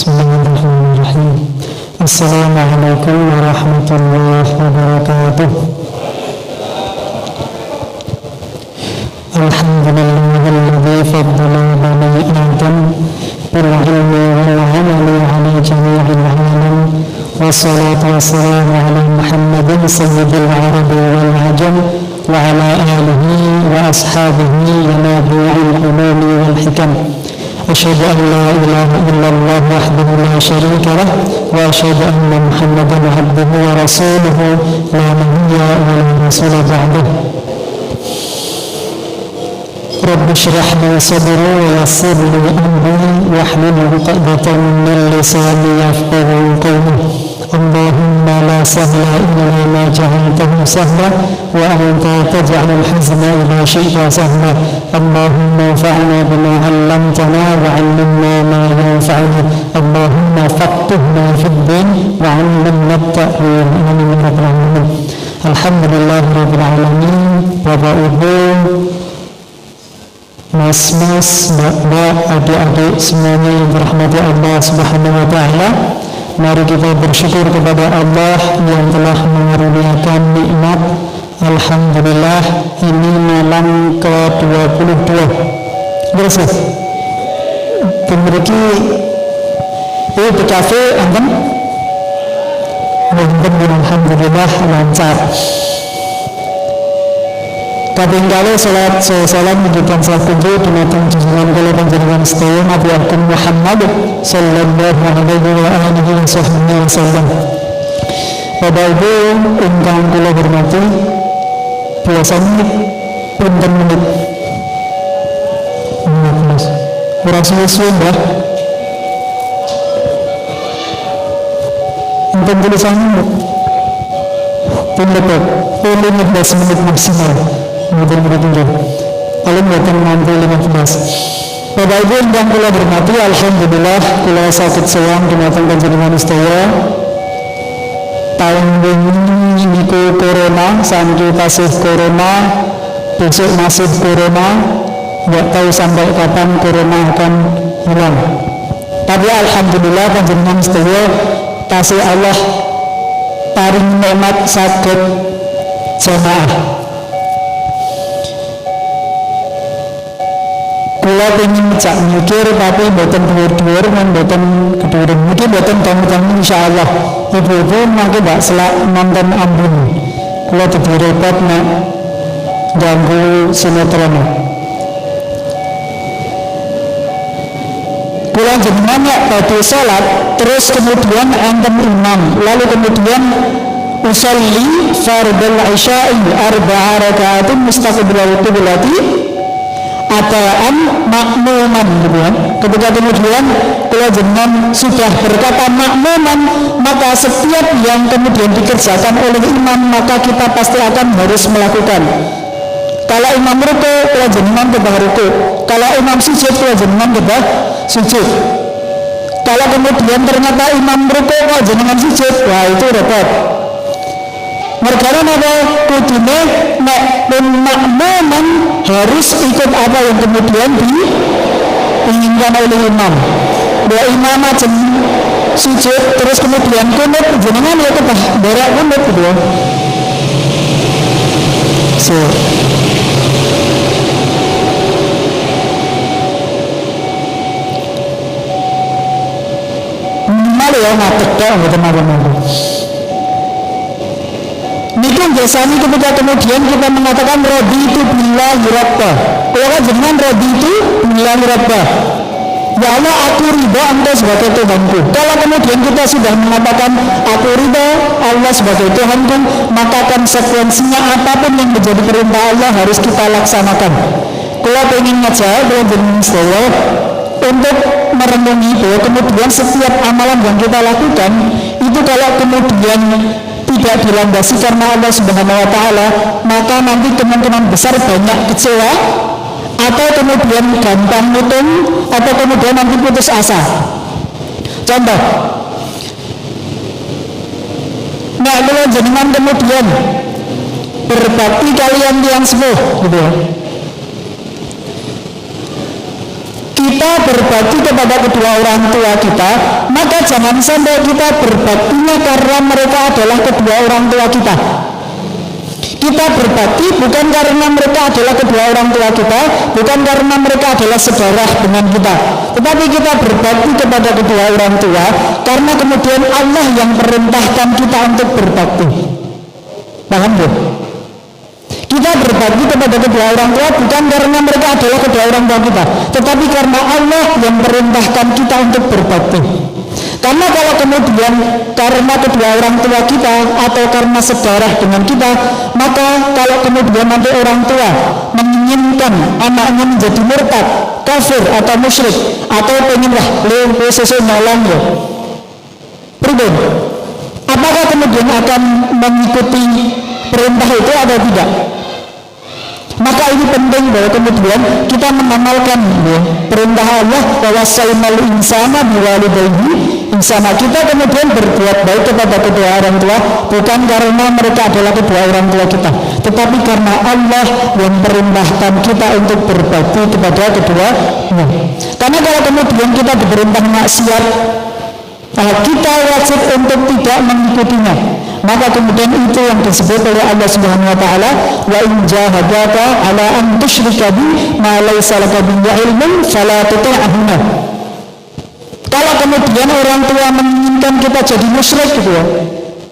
Bismillahirrahmanirrahim. Assalamualaikum warahmatullahi wabarakatuh. Alhamdulillahilladzi faddala bani Adam bil ilmi wal amali ala jami'il alam. Wassalatu wassalamu ala Muhammadin sayyidil arabi wal ajam wa ala alihi wa ashabihi yanabi'il ulumi wal hikam. أشهد أن لا إله إلا الله وحده لا شريك له وأشهد أن محمدا عبده ورسوله لا نبي ولا رسول بعده. رب اشرح لي صدري ويسر لي أمري واحلل عقدة من لساني يفقهوا قولي. اللهم لا سهل إلا ما جعلته سهلا وأنت تجعل الحزن إذا شئت سهلا. اللهم انفعنا بما علمتنا وعلمنا ما ينفعنا. اللهم فقهنا في الدين وعلمنا التأويل. آمين يا رب العالمين. Alhamdulillah rabbil alamin. Bapak Ibu, mas-mas, mbak-mbak, adik-adik semuanya yang dirahmati Allah Subhanahu wa taala. Mari kita bersyukur kepada Allah yang telah mengaruniakan nikmat. Alhamdulillah, ini malam ke-22. Terus memiliki di kafe enten. Alhamdulillah lancar. Kadang kala salat menjadikan salat kunci dumateng junjungan kula panjenengan sedaya Nabi Agung Muhammad sallallahu alaihi wa alihi wasallam. Bapak Ibu ingkang kula hormati, biasanya pinten menit? Mas. Kurang suwe-suwe Mbah. Enten tulisannya pinten 15 menit maksimal. Mudah-mudahan paling datang nanti 15. Bapak Ibu yang kula hormati, alhamdulillah kula sakit sewang dumateng panjenengan sedaya. Tahun ini niku corona, saniki tasih corona, besok masih corona, nggak tahu sampai kapan corona akan hilang. Tapi alhamdulillah panjenengan sedaya tasih Allah paring nikmat saged jamaah. Kula pengen ngejak mikir tapi mboten dhuwur-dhuwur men mboten gedhe mungkin mboten tamu-tamu insyaallah. Ibu-ibu mangke ndak selak nonton ambun. Kula dadi repot nek ganggu sinetron. Kula jenengan nek badhe salat terus kemudian enten imam lalu kemudian usolli fardhu isya'i arba'a raka'atin mustaqbilal qiblati adaan makmuman gitu kan. Ketika kemudian kalau jenengan sudah berkata makmuman, maka setiap yang kemudian dikerjakan oleh imam maka kita pasti akan harus melakukan. Kalau imam ruku, kalau jenengan kedah ruku. Kalau imam sujud, kalau jenengan kedah sujud. Kalau kemudian ternyata imam ruku, kalau jenengan sujud, wah itu repot. Mereka apa kudune nek makmuman harus ikut apa yang kemudian diinginkan oleh imam. Bahwa imam aja sujud terus kemudian kunut, jenengan ya kebah berak kunut gitu. So minimal ya ngatek tok mboten apa-apa. Niku biasanya ketika kemudian kita mengatakan raditu billahi rabba. Kalau kan jenengan raditu billahi rabba. Ya Allah, aku ridha Anda sebagai Tuhanku. Kalau kemudian kita sudah mengatakan aku ridha Allah sebagai Tuhanku, maka konsekuensinya apapun yang menjadi perintah Allah harus kita laksanakan. Kalau ingin ngajak dengan jenengan sedaya untuk merenungi bahwa kemudian setiap amalan yang kita lakukan itu kalau kemudian tidak dilandasi karena Allah Subhanahu wa taala, maka nanti kemungkinan besar banyak kecewa atau kemudian gampang mutung atau kemudian nanti putus asa. Contoh, nah kalau jenengan kemudian berbakti kalian yang sepuh gitu ya. kita berbakti kepada kedua orang tua kita, maka jangan sampai kita berbaktinya karena mereka adalah kedua orang tua kita. Kita berbakti bukan karena mereka adalah kedua orang tua kita, bukan karena mereka adalah saudara dengan kita, tetapi kita berbakti kepada kedua orang tua karena kemudian Allah yang perintahkan kita untuk berbakti. Paham ya? Kita berbakti kepada kedua orang tua bukan karena mereka adalah kedua orang tua kita, tetapi karena Allah yang perintahkan kita untuk berbakti. Karena kalau kemudian karena kedua orang tua kita atau karena saudara dengan kita, maka kalau kemudian nanti orang tua menginginkan anaknya menjadi murtad, kafir atau musyrik, atau pengenlah sesuatu nolong ya, pribadi, apakah kemudian akan mengikuti perintah itu atau tidak? Maka ini penting bahwa kemudian kita mengamalkan ya, perintah Allah bahwa wasainal insana biwalidayhi insana. Kita kemudian berbuat baik kepada kedua orang tua bukan karena mereka adalah kedua orang tua kita, tetapi karena Allah yang perintahkan kita untuk berbakti kepada keduanya. Karena kalau kemudian kita diperintah maksiat, kita wajib untuk tidak mengikutinya. Maka kemudian itu yang disebut oleh Allah Subhanahu wa taala, wa in jahadaka ala an tusyrika bi ma laysa laka bihi ilmun fala tuti'huma. Kalau kemudian orang tua menginginkan kita jadi musyrik gitu ya,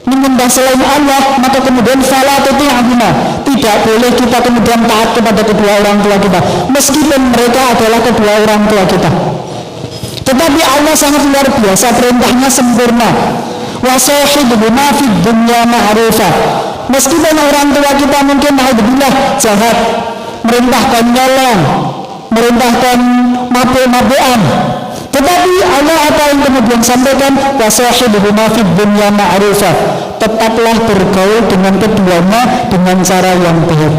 menyembah selain Allah, maka kemudian fala tuti'huma, tidak boleh kita kemudian taat kepada kedua orang tua kita meskipun mereka adalah kedua orang tua kita. Tetapi Allah sangat luar biasa, perintahnya sempurna. Wasahibhuma fid dunya ma'rufa. Meskipun orang tua kita mungkin naudzubillah jahat, merintahkan nyolong, merintahkan mabuk-mabukan, tetapi Allah apa yang kemudian sampaikan, wasahibhuma fid dunya ma'rufa, tetaplah bergaul dengan keduanya dengan cara yang baik.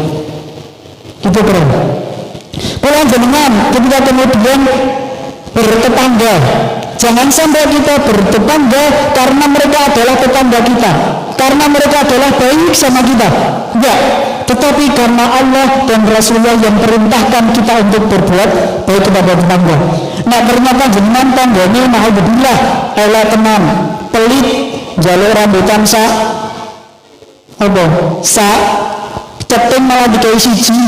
Itu keren. Pulang jenengan ketika kemudian bertetangga, jangan sampai kita bertetangga karena mereka adalah tetangga kita, karena mereka adalah baik sama kita, enggak, tetapi karena Allah dan Rasulullah yang perintahkan kita untuk berbuat baik kepada tetangga. Nah ternyata jenengan tanggane naudzubillah ala teman pelit, jalur rambutan sak apa sak ceting malah dikai siji,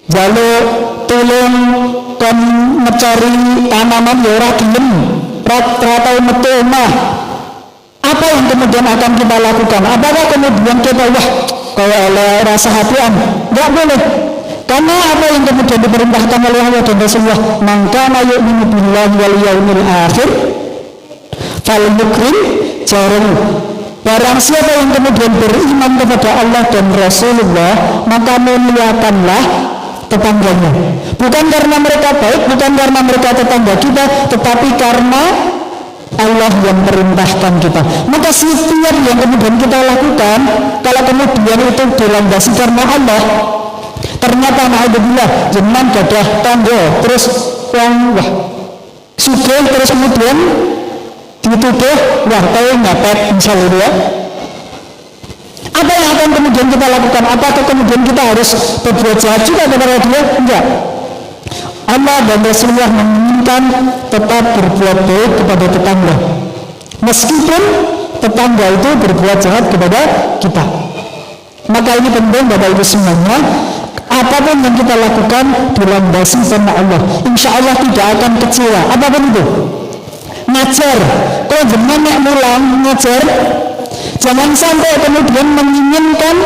jalur tulung kon mencari tanaman ya ora gelem, ora tau metu omah. Apa yang kemudian akan kita lakukan? Apakah kemudian kita wah kalau oleh rasa hatian? Enggak boleh. Karena apa yang kemudian diperintahkan oleh Allah dan Rasulullah, man kana yu'minu billahi wal yaumil akhir falyukrim jarahu. Barang siapa yang kemudian beriman kepada Allah dan Rasulullah, maka muliakanlah tetangganya. Bukan karena mereka baik, bukan karena mereka tetangga kita, tetapi karena Allah yang perintahkan kita. Maka setiap yang kemudian kita lakukan, kalau kemudian itu dilandasi karena Allah, ternyata naudzubillah jenengan gadah tangga terus wah sugih, terus kemudian dituduh wah kau ngapet misalnya ya. Apa yang akan kemudian kita lakukan? Apakah kemudian kita harus berbuat jahat juga kepada dia? Enggak. Allah dan Rasulullah menginginkan tetap berbuat baik kepada tetangga, meskipun tetangga itu berbuat jahat kepada kita. Maka ini penting Bapak Ibu semuanya, apapun yang kita lakukan dilandasi sama Allah, insya Allah tidak akan kecewa. Apapun itu, ngajar, kalau jenengan nek mulang ngajar, jangan sampai kemudian menginginkan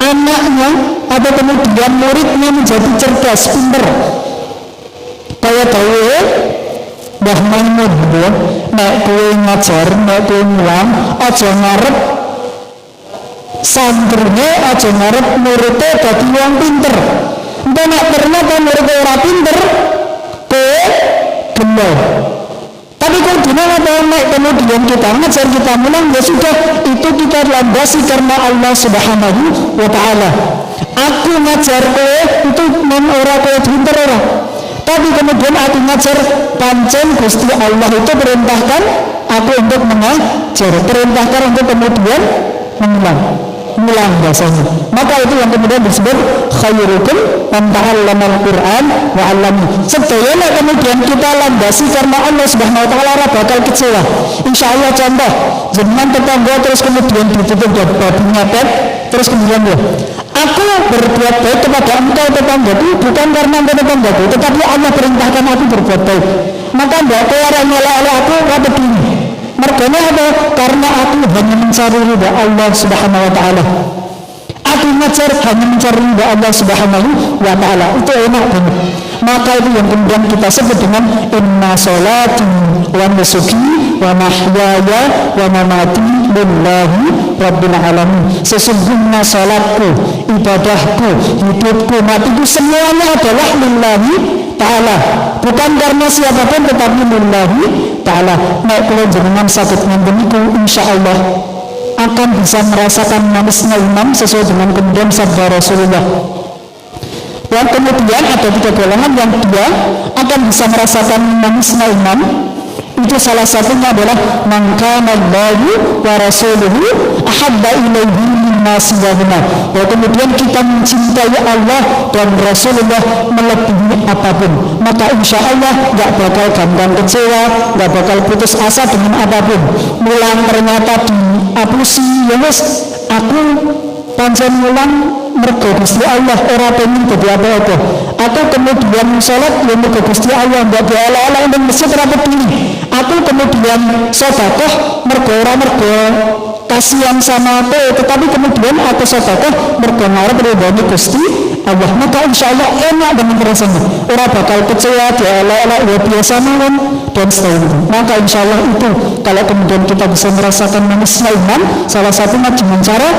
anaknya atau kemudian muridnya menjadi cerdas, pinter. Kayak tahu Mbah Mahmud bu, nek kowe ngajar, nek kowe mulang, aja ngarep santrinya, aja ngarep muridnya dadi wong pinter. Entah nek ternyata muridnya ora pinter, kowe gelo. Tapi kalau nek kemudian kita ngajar, kita mulang, ya sudah, itu kita landasi karena Allah Subhanahu wa ta'ala. Aku ngajar kowe itu men ora kowe pinter ora, tapi kemudian aku ngajar pancen Gusti Allah itu perintahkan aku untuk mengajar, perintahkan untuk kemudian mengulang. melandasanya. Maka itu yang kemudian disebut khairukum man ta'allama al-Qur'an wa 'allamahu. Sedaya kemudian kita landasi karena Allah Subhanahu wa taala ora bakal kecewa. Insyaallah contoh jenengan tetangga terus kemudian ditutup babi ngepet terus kemudian ya aku berbuat baik kepada engkau tetanggaku bukan karena engkau tetanggaku tetapi Allah perintahkan aku berbuat baik. Maka enggak orang nyela-nyela aku ora peduli. Mergane apa? Karena aku hanya mencari ridha Allah Subhanahu wa taala. Aku hanya mencari ridha Allah Subhanahu wa taala. Itu enak banget. Maka itu yang kemudian kita sebut dengan inna sholati wa nusuki wa mahyaya wa mamati lillahi rabbil alamin. Sesungguhnya salatku, ibadahku, hidupku, matiku semuanya adalah lillahi ta'ala, bukan karena siapapun tetapi lillahi ta'ala. Nek kula jenengan saged ngenten niku insyaallah akan bisa merasakan manisnya iman sesuai dengan kemudian sabda Rasulullah. Yang kemudian ada 3 golongan yang dia akan bisa merasakan manisnya iman. Itu salah satunya adalah man kana Allahu wa rasuluhu ahabba ilaihi mimma siwahuma. Ya, kemudian kita mencintai Allah dan Rasulullah melebihi apapun. Maka insya Allah gak bakal gampang kecewa, gak bakal putus asa dengan apapun. Mulang ternyata diapusi, ya wis aku pancen mulang mergo Gusti Allah ora pengen dadi apa-apa. Aku kemudian sholat ya mergo Gusti Allah, mbak diala-ala ning masjid ora peduli. Aku kemudian sedekah mergo kasihan sama aku, tetapi kemudian aku sedekah mergo ngarep ridhone Gusti Allah. Maka insyaallah enak dengan rasanya. Ora bakal kecewa, diala-ala ya biasa mawon dan seterusnya. Maka insyaallah itu kalau kemudian kita bisa merasakan manisnya iman, salah satunya dengan cara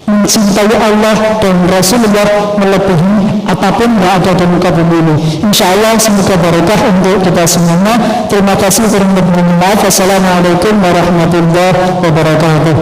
mencintai Allah dan Rasulullah melebihi apapun yang ada di muka bumi ini. InsyaAllah semoga barakah untuk kita semuanya. Terima kasih. Wassalamualaikum warahmatullahi wabarakatuh.